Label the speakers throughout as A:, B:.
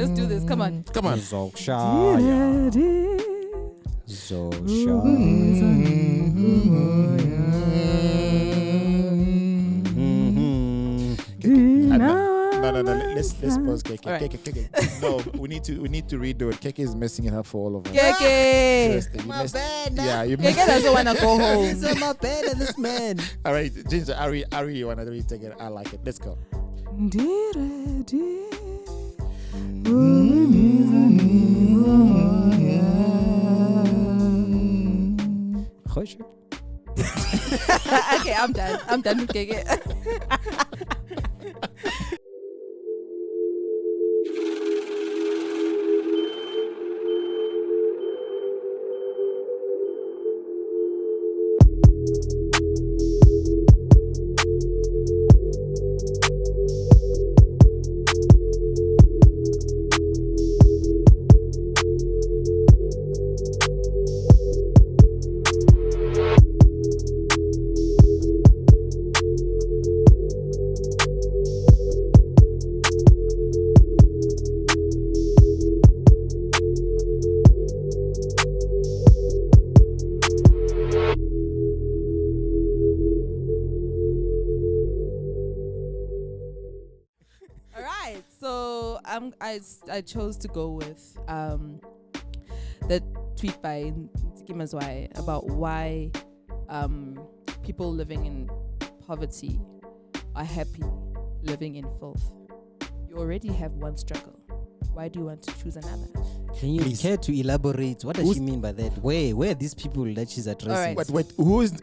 A: Let's do this. Come on.
B: Come on.
C: Zokshaya.
B: No. Let's pause. Keke.
A: All right.
B: Keke. No, we need to redo it. Keke is messing it up for all of us.
A: Keke.
B: Seriously, you
C: My
B: messed-
C: bad.
B: Yeah, you
A: Keke
B: messed.
A: doesn't want to go home.
C: It's my bad at this man.
B: All right, Ginger, Ari, you wanna retake it? I like it. Let's go.
A: Okay, I'm done. I'm done with Keke. All right, so I chose to go with the tweet by Ntiki Mazwai about why people living in poverty are happy living in filth. You already have one struggle. Why do you want to choose another?
C: Can you
B: Please.
C: care to elaborate? What does she mean by that? Where are these people that she's addressing?
A: Alright.
B: Wait, who's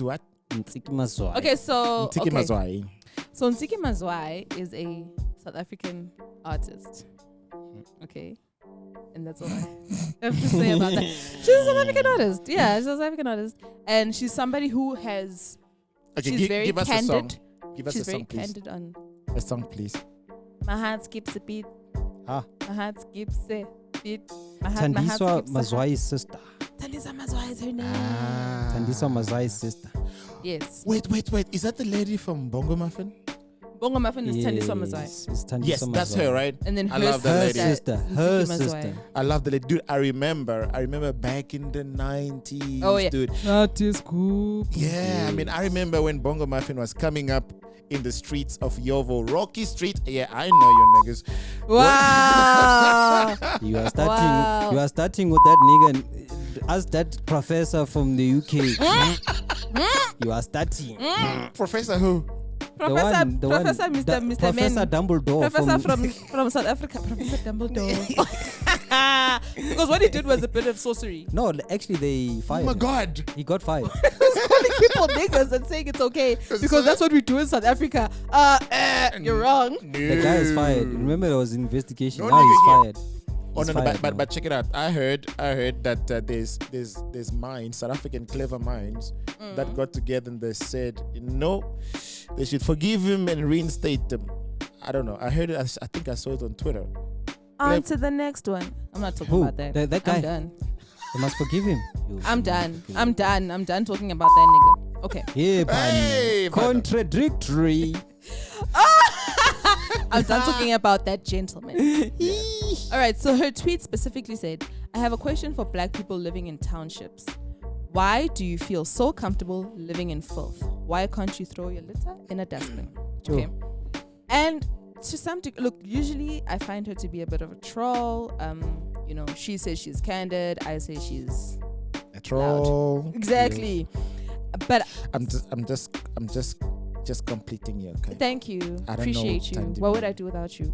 B: what?
C: Ntiki Mazwai.
A: Okay, so
B: Ntiki Mazwai.
A: So Ntiki Mazwai is a South African artist. Okay. And that's all I have to say about that. She's a South African artist. Yeah, she's a South African artist. And she's somebody who has
B: Okay,
A: she's very
B: give us
A: candid.
B: a song. Give us
A: She's
B: a
A: very
B: song, please.
A: candid on
B: A song, please.
A: my heart skips a beat.
C: Ah.
A: My heart skips a beat. My heart
C: Tandiswa
A: skips a heart.
C: Mazwai's sister.
A: Tandiswa Mazwai is her name.
C: Tandiswa Mazwai's sister.
A: Yes.
B: Wait. Is that the lady from Bongo Muffin?
A: Bongo Muffin is Tandiswa Mazwai.
C: It's Tandiswa
B: Yes, that's
C: Mazwai.
B: her, right?
A: And then
B: I
A: her
B: love that
A: sister,
B: lady.
C: Her
A: Ntiki
C: sister.
A: Mazwai.
B: I love the lady. Dude, I remember back in the 90s.
A: Oh, yeah.
B: Dude.
C: That is cool.
B: Yeah, I mean, I remember when Bongo Muffin was coming up in the streets of Yovo, Rocky Street. Yeah, I know you niggas.
A: Wow.
C: You are starting.
A: Wow.
C: You are starting with that nigga. As that professor from the UK. You are starting.
B: Professor who?
A: Professor Mr.
C: Professor
A: Men.
C: Dumbledore.
A: Professor from South Africa. Professor Dumbledore. Because what he did was a bit of sorcery.
C: No, actually they fired
B: Oh my
C: him.
B: God.
C: He got fired.
A: He's calling people niggas and saying it's okay because that's what we do in South Africa. You're wrong.
C: The guy is fired. Remember there was an investigation.
B: No
C: Now he's
B: nigga
C: fired.
B: Oh
C: He's
B: no,
C: fired now.
B: but check it out. I heard that there's minds, South African clever minds that got together and they said, they should forgive him and reinstate him. I don't know. I heard it. I think I saw it on Twitter.
A: On to the next one. I'm not talking
C: Who?
A: about that.
C: That guy?
A: I'm done.
C: They must forgive him.
A: I'm done. I'm done talking about that nigga. Okay.
C: Yeah,
B: Hey,
C: man. Contradictory.
A: I'm done talking about that gentleman. All right, so her tweet specifically said, I have a question for black people living in townships. Why do you feel so comfortable living in filth? Why can't you throw your litter in a dustbin? Okay. And to some degree, look, usually I find her to be a bit of a troll. She says she's candid. I say she's
B: A troll.
A: loud. Exactly. But
B: I'm just completing you. Okay.
A: thank you.
B: I don't know
A: Appreciate you.
B: tangible.
A: What would I do without you?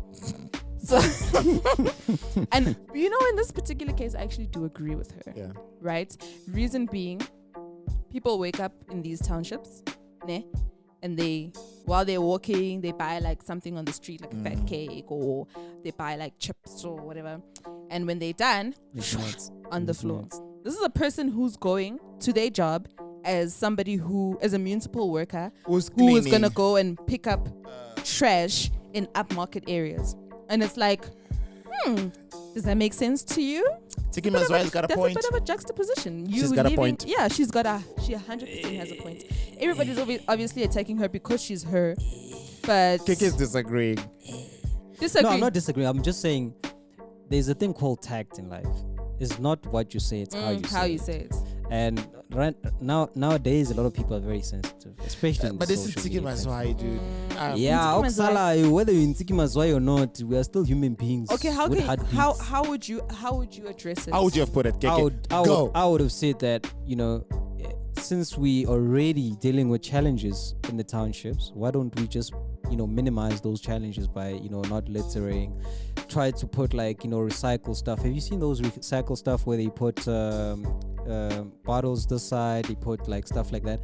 A: So, and in this particular case, I actually do agree with her.
B: Yeah.
A: Right? Reason being, people wake up in these townships, and while they're walking, they buy like something on the street, like a fat cake, or they buy like chips or whatever. And when they're done, on the floor. This is a person who's going to their job as a municipal worker who is going to go and pick up trash in upmarket areas. And it's like, does that make sense to you?
B: Tiki Mazwai's got a point.
A: That's a bit of a juxtaposition.
B: She's got a point.
A: Yeah, she 100% has a point. Everybody's obviously attacking her because she's her. But
B: Kiki is disagreeing.
A: Disagree.
C: No, I'm not disagreeing. I'm just saying there's a thing called tact in life. It's not what you say, it's how you say it. And nowadays, a lot of people are very sensitive, especially in
B: But this is
C: social
B: Tiki
C: media
B: Maswai, dude.
C: Yeah, Oksala, whether you're in Tiki Maswai or not, we are still human beings.
A: Okay, how would you address it?
B: How would you have put it?
C: I would have said that, since we already dealing with challenges in the townships, why don't we just minimize those challenges by not littering, try to put recycle stuff. Have you seen those recycle stuff where they put bottles this side, they put stuff like that?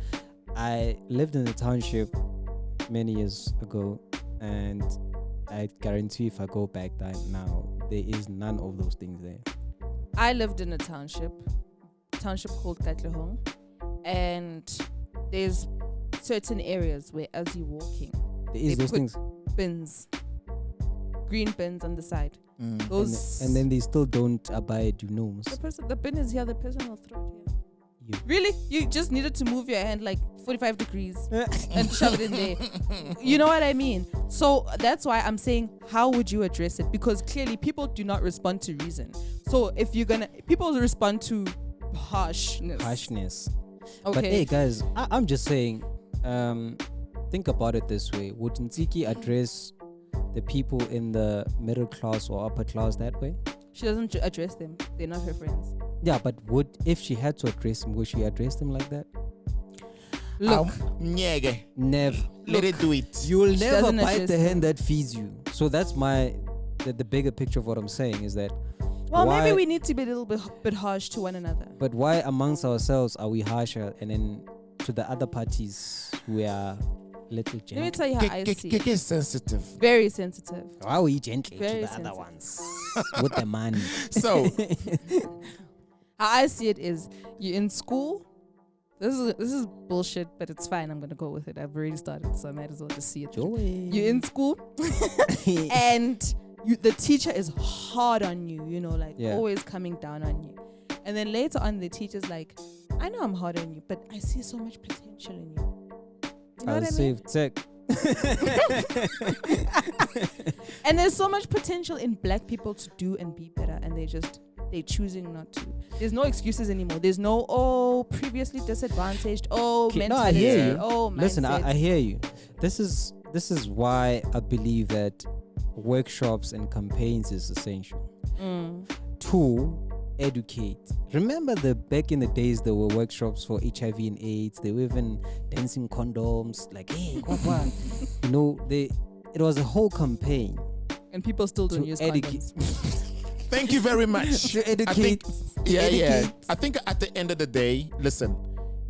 C: I lived in a township many years ago, and I guarantee if I go back there now, there is none of those things there.
A: I lived in a township called Katlehong, and there's certain areas where as you're walking,
C: there is those things.
A: Bins, green bins on the side.
C: Those and then they still don't abide norms.
A: The bin is here. The person will throw it here.
C: You.
A: Really? You just needed to move your hand 45 degrees and shove it in there. You know what I mean? So that's why I'm saying, how would you address it? Because clearly people do not respond to reason. So if people respond to harshness. Okay.
C: But hey guys, I'm just saying, think about it this way. Would Ntiki address the people in the middle class or upper class that way?
A: She doesn't address them. They're not her friends.
C: Yeah, but if she had to address them, would she address them like that?
A: Look.
C: Never.
B: Let it do it.
C: You will never bite the hand that feeds you. So that's the bigger picture of what I'm saying is that.
A: Well, maybe we need to be a little bit harsh to one another.
C: But why amongst ourselves are we harsher, and then to the other parties we are little gentle?
A: Let me tell you how I see it.
B: Is sensitive.
A: Very sensitive.
C: Why are we gentle
A: Very
C: to the
A: sensitive.
C: other ones with the money?
B: So
A: how I see it is, you're in school. This is bullshit, but it's fine. I'm gonna go with it. I've already started, so I might as well just see it. You're in school, and the teacher is hard on you. Always coming down on you. And then later on, the teacher's like, I know I'm hard on you, but I see so much potential in you. You know what I mean?
C: Save tech.
A: And there's so much potential in black people to do and be better, and they're choosing not to. There's no excuses anymore. There's no previously disadvantaged. Mentality.
C: No, I hear you.
A: Mindset.
C: Listen, I hear you. This is why I believe that workshops and campaigns is essential. To educate. Remember back in the days there were workshops for HIV and AIDS. They were even dancing condoms. Hey, it was a whole campaign.
A: And people still don't use condoms.
B: Thank you very much.
C: To educate.
B: I think at the end of the day, listen,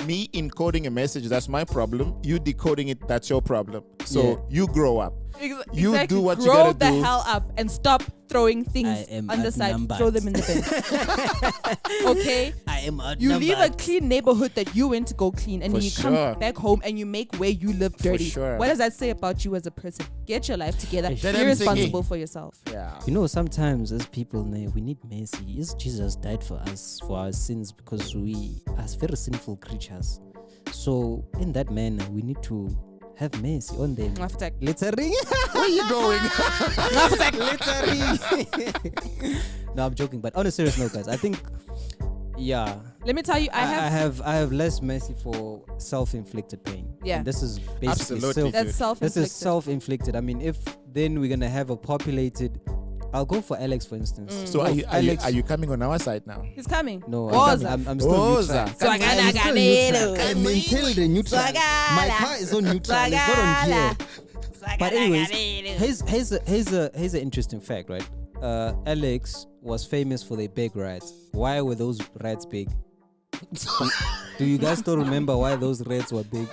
B: me encoding a message, that's my problem. You decoding it, that's your problem. So you grow up. You do what you gotta do.
A: Grow the hell up and stop throwing things on the side. Throw them in the bin. Okay?
C: I am outnumbered.
A: You leave a clean neighborhood that you went to go clean, and then you come back home and you make where you live dirty. What does that say about you as a person? Get your life together. Be responsible for yourself.
B: Yeah.
C: Sometimes as people, we need mercy. Jesus died for us, for our sins, because we are very sinful creatures. So in that manner, we need to have mercy on them. Littering.
B: Where are you going?
C: Littering. No, I'm joking. But on a serious note, guys, I think,
A: let me tell you, I
C: have less mercy for self-inflicted pain.
A: Yeah.
C: And this is basically
A: that's self-inflicted.
C: This is self-inflicted. I mean, if then we're gonna have a populated. I'll go for Alex, for instance.
B: So are you coming on our side now?
A: He's coming.
C: No, I'm still neutral. I'm until the neutral. My car is on neutral. It's not on gear. But anyways, here's an interesting fact, right? Alex was famous for their big rats. Why were those rats big? Do you guys still remember why those rats were big?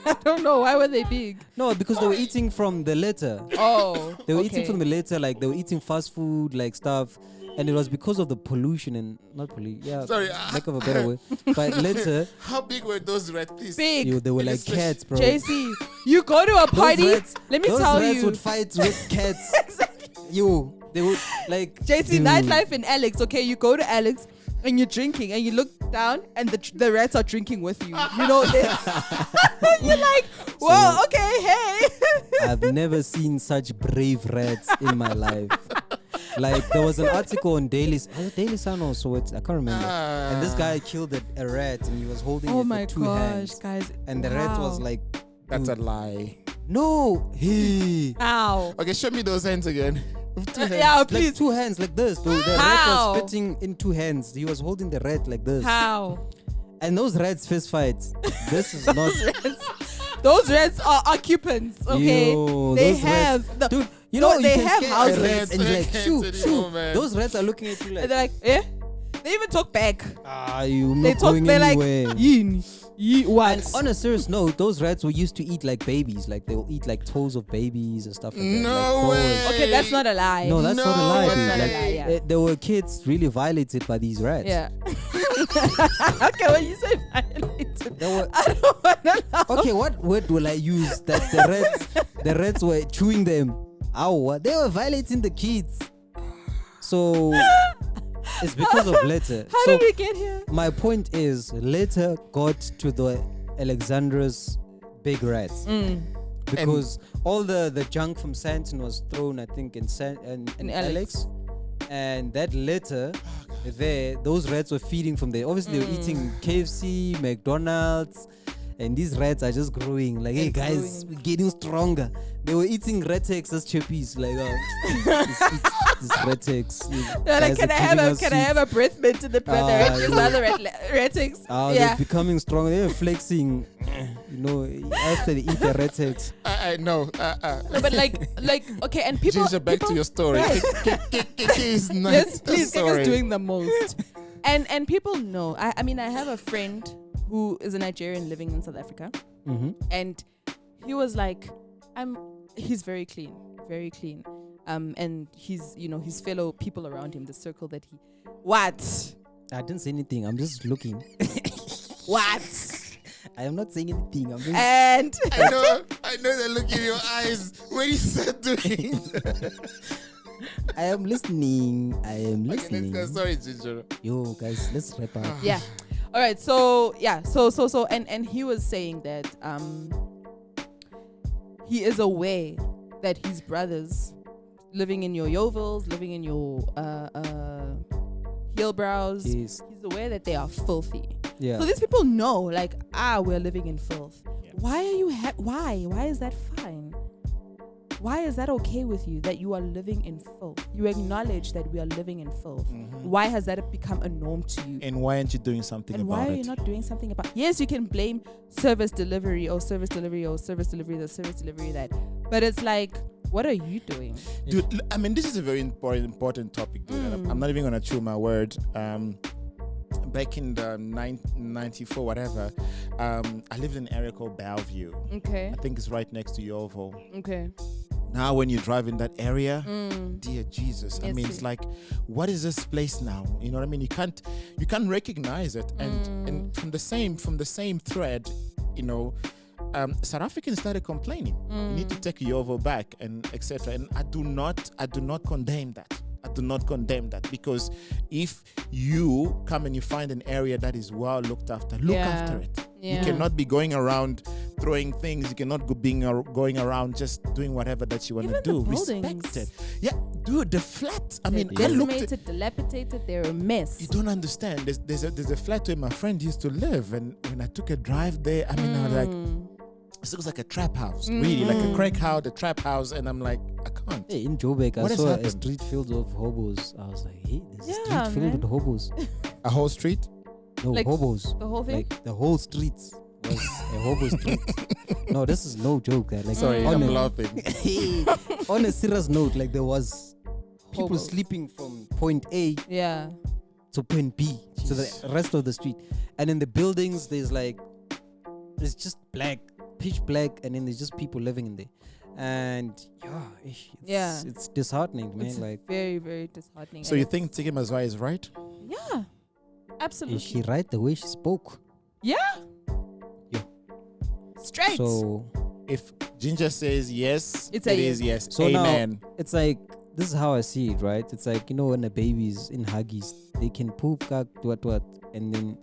A: I don't know. Why were they big?
C: No, because they were eating from the litter.
A: Oh.
C: They were eating from the litter, they were eating fast food, stuff. And it was because of the pollution and not pollution. Yeah,
B: sorry,
C: lack of a better word. But litter.
B: How big were those rats, please?
A: Big.
C: They were like cats, bro.
A: JC, you go to a party. Let me tell you.
C: Those rats would fight with cats.
A: Exactly.
C: They would
A: JC, nightlife in Alex. Okay, you go to Alex and you're drinking and you look down and the rats are drinking with you. You're like, whoa, okay, hey.
C: I've never seen such brave rats in my life. Like there was an article on Daily Sun or so I can't remember. And this guy killed a rat and he was holding it with 2 hands.
A: Guys.
C: And the rat was like,
B: That's a lie.
C: no,
A: How?
B: Okay, show me those hands again. With 2 hands.
A: Yeah, please.
C: like 2 hands like this. The rat
A: How?
C: was fitting in 2 hands. He was holding the rat like this.
A: How?
C: And those rats fist fights. This is not.
A: Those rats are occupants, okay?
C: Yo,
A: they
C: those
A: have
C: rats.
A: the,
C: Dude, you know
A: they
C: you can
A: have
C: scare
A: houses.
C: rats and you're like shoo.
B: Anymore, man.
C: Those rats are looking at you like
A: and they're like, eh? They even talk back.
C: you're
A: They
C: not
A: talk.
C: going
A: They're like,
C: anywhere.
A: what?
C: And on a serious note, those rats were used to eat like babies. Like they'll eat like toes of babies and stuff like that.
B: No
C: like
B: way.
C: toes.
A: Okay, that's not a lie.
C: No, that's not a lie,
B: No
C: dude.
A: way.
C: Like,
A: That's not a lie, yeah.
C: there were kids really violated by these rats.
A: Yeah. Okay, when you say violated,
C: There were,
A: I don't want to know.
C: okay, what word will I use that the rats were chewing them? Ow, they were violating the kids. So it's because of Letter.
A: How
C: So
A: did we get here?
C: my point is, Letter got to the Alexandra's big rats because all the junk from Santon was thrown, I think, in Alex. And that Letter there, those rats were feeding from there. Obviously, they were eating KFC, McDonald's, and these rats are just growing. Like, hey guys, we're getting stronger. They were eating Retex as chippies. Like, this Retex.
A: They're like, can I have a breath mint in the other retics?
C: They're becoming strong. They were flexing, after they eat the Retex.
B: No,
A: No, but like, okay, and people.
B: Ginger, back to your story.
A: Right.
B: Is not
A: Yes, please,
B: sorry.
A: Kika's doing the most. And people know. I mean, I have a friend who is a Nigerian living in South Africa, and he was like, he's very clean, very clean. And he's, his fellow people around him, the circle that he. What?
C: I didn't say anything. I'm just looking.
A: What?
C: I am not saying anything. I'm just.
A: And
B: I know the look in your eyes when you said doing.
C: I am listening.
B: Okay, let's go. Sorry, Ginger.
C: Yo, guys, let's wrap up.
A: yeah. All right. So yeah. So and he was saying that he is aware that his brothers living in your Yeovils, living in your Hillbrows,
C: Yes.
A: he's aware that they are filthy.
C: Yeah.
A: So these people know, like, we're living in filth.
B: Yeah.
A: Why are you? Why is that fine? Why is that okay with you that you are living in filth? You acknowledge that we are living in filth. Why has that become a norm to you?
B: And why aren't you doing something
A: And
B: about
A: why are
B: it?
A: you not doing something about? Yes, you can blame service delivery or service delivery or service delivery this, service delivery that, but it's like, what are you doing?
B: Dude, I mean, this is a very important topic, dude. And I'm not even gonna chew my word. Back in the 94, whatever, I lived in an area called Bellevue.
A: Okay.
B: I think it's right next to Yeovil.
A: Okay.
B: Now, when you drive in that area, dear Jesus, I
A: Yes,
B: mean, it's like, what is this place now? You know what I mean? You can't recognize it. And from the same thread, South Africans started complaining. You need to take Youre back and etc. And I do not condemn that. I do not condemn that, because if you come and you find an area that is well looked after, look after it.
A: Yeah.
B: You cannot be going around throwing things. You cannot going around just doing whatever that you want to do.
A: The
B: Respect
A: buildings.
B: it. Yeah, dude, the flat. I
A: They're
B: mean, I looked at,
A: decimated, dilapidated. They're a mess.
B: you don't understand. There's a flat where my friend used to live, and when I took a drive there, I mean, I was like, this looks like a trap house, really, like a crack house, a trap house, and I'm like, I can't.
C: Hey, in Joburg, I
B: What has
C: saw a
B: happened?
C: street filled of hobos. I was like, hey, there's a
A: Yeah,
C: street filled
A: man.
C: with hobos.
B: A whole street?
C: No,
A: Like,
C: hobos.
A: the whole thing.
C: Like the whole street was a hobo street. No, this is no joke. Like,
B: Sorry,
C: on
B: I'm
C: a-
B: laughing.
C: on a serious note, like there was people
A: Hobos.
C: sleeping from point A
A: Yeah.
C: to point B to the rest of the street, and in the buildings there's it's just black, pitch black, and then there's just people living in there, and it's disheartening, man.
A: It's
C: Like,
A: very, very disheartening.
B: So
A: And
B: you think Tiki Mazwai is right?
A: Yeah. Absolutely.
C: is she right the way she spoke?
A: Yeah.
C: Yeah.
A: Straight.
C: So
B: If Ginger says yes,
A: It's
B: it
A: a
B: is yes.
C: So now-
B: Amen.
C: it's like, this is how I see it, right? It's like, when a baby's in Huggies, they can poop, cack, what, and then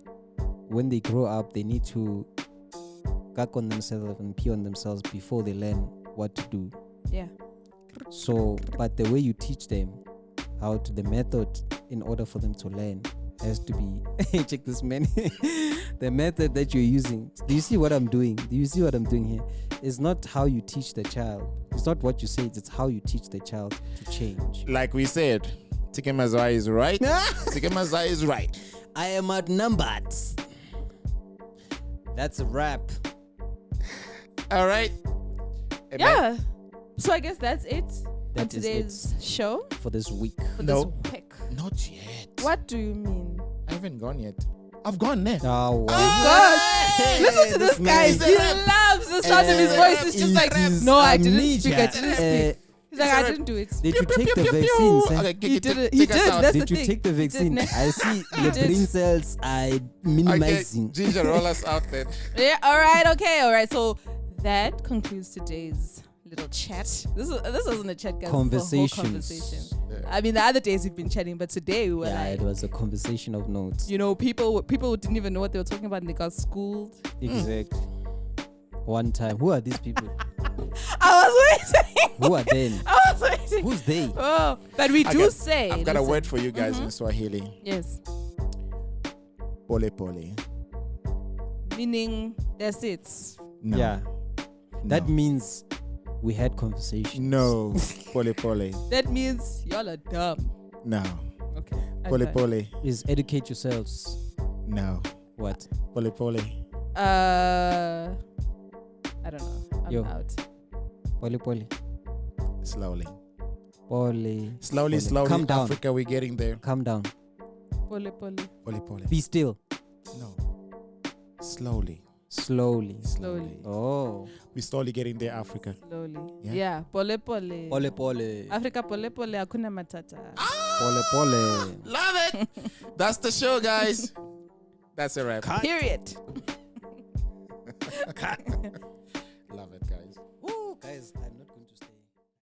C: when they grow up, they need to cack on themselves and pee on themselves before they learn what to do.
A: Yeah.
C: So, but the way you teach them the method in order for them to learn has to be, check this man, the method that you're using. Do you see what I'm doing? Do you see what I'm doing here? It's not how you teach the child. It's not what you say. It's how you teach the child to change.
B: Like we said, Tikemazai is right. Tikemazai is right.
C: I am outnumbered. That's a wrap.
B: All right.
A: Yeah. So I guess that's it on
C: That is
A: today's show
C: for this week.
A: for
B: No.
A: this week.
B: Not yet.
A: What do you mean?
B: I haven't gone yet. I've gone there.
C: Oh, wow.
A: God, listen to this guy.
C: man.
A: He loves the sound of his voice. It's just like, no, I didn't speak. I didn't speak. He's like, I didn't do it.
C: Did you take the vaccines? Eh?
B: Okay,
A: He did it. He
B: take us
A: did.
B: out.
A: That's
C: Did
A: the
C: you
A: thing.
C: take the
A: He did.
C: vaccine? I see the
A: did.
C: brain cells are
B: Okay,
C: minimizing.
B: Ginger, roll us out then.
A: Yeah. All right. Okay. All right. So that concludes today's little chat. This wasn't a chat, guys. This was a whole conversation.
C: Conversations.
B: Yeah.
A: I mean, the other days we've been chatting, but today we were
C: Yeah,
A: like,
C: it was a conversation of notes.
A: you know, people didn't even know what they were talking about, and they got schooled.
C: Exactly. One time. Who are these people?
A: I was waiting.
C: Who are them?
A: I was waiting.
C: Who's they?
A: Oh, but we do
B: Okay,
A: say.
B: I've got a
A: listen.
B: word for you guys in Swahili.
A: Yes.
B: Pole pole.
A: Meaning that's it.
B: No.
C: Yeah. That
B: No.
C: means we had conversation.
B: No. Pole pole.
A: That means y'all are dumb.
B: No.
A: Okay.
B: Pole pole.
C: Is educate yourselves.
B: No.
C: What?
B: Pole pole.
A: I don't know. I'm
C: Yo.
A: out.
C: Pole pole.
B: Slowly.
C: Pole.
B: Slowly,
C: Pole.
B: slowly.
C: Calm down.
B: Africa, we're getting there.
C: Calm down.
A: Pole pole.
B: Pole pole.
C: Be still.
B: No. Slowly.
C: Slowly.
A: Slowly.
C: Oh.
B: We're slowly getting there, Africa.
A: Slowly.
B: Yeah.
A: Yeah. Pole pole.
C: Pole pole.
A: Africa pole pole. Hakuna matata.
C: Pole pole.
B: Love it. That's the show, guys. That's a wrap.
A: Period.
B: Love it.